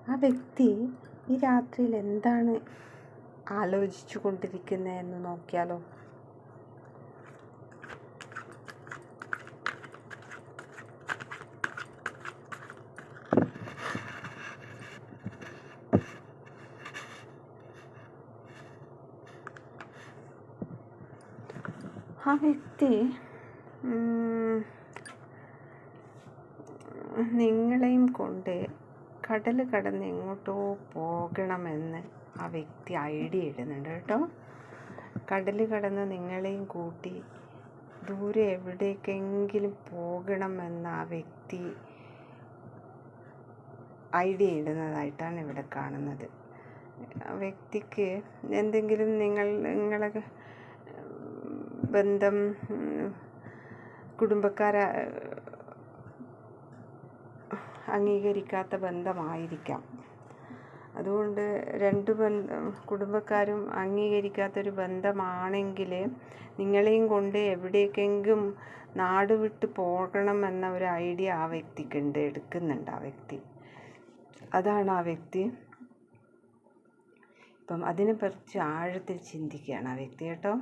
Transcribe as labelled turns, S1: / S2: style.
S1: ആ വ്യക്തി ഈ രാത്രിയിൽ എന്താണ് ആലോചിച്ചു കൊണ്ടിരിക്കുന്നതെന്ന് നോക്കിയാലോ? ആ വ്യക്തി നിങ്ങളെയും കൊണ്ട് കടൽ കടന്ന് എങ്ങോട്ടോ പോകണമെന്ന് ആ വ്യക്തി ഐഡിയ ഇടുന്നുണ്ട് കേട്ടോ. കടൽ കടന്ന് നിങ്ങളെയും കൂട്ടി ദൂരെ എവിടേക്കെങ്കിലും പോകണമെന്ന് ആ വ്യക്തി ഐഡിയ ഇടുന്നതായിട്ടാണ് ഇവിടെ കാണുന്നത്. ആ വ്യക്തിക്ക് എന്തെങ്കിലും നിങ്ങളെ ബന്ധം കുടുംബക്കാരെ അംഗീകരിക്കാത്ത ബന്ധമായിരിക്കാം. അതുകൊണ്ട് കുടുംബക്കാരും അംഗീകരിക്കാത്തൊരു ബന്ധമാണെങ്കിൽ നിങ്ങളെയും കൊണ്ട് എവിടേക്കെങ്കിലും നാട് വിട്ട് പോകണമെന്ന ഒരു ഐഡിയ ആ വ്യക്തിക്കുണ്ട്, എടുക്കുന്നുണ്ട് ആ വ്യക്തി. അതാണ് ആ വ്യക്തി ഇപ്പം അതിനെക്കുറിച്ച് ആഴത്തിൽ ചിന്തിക്കുകയാണ് ആ വ്യക്തി കേട്ടോ.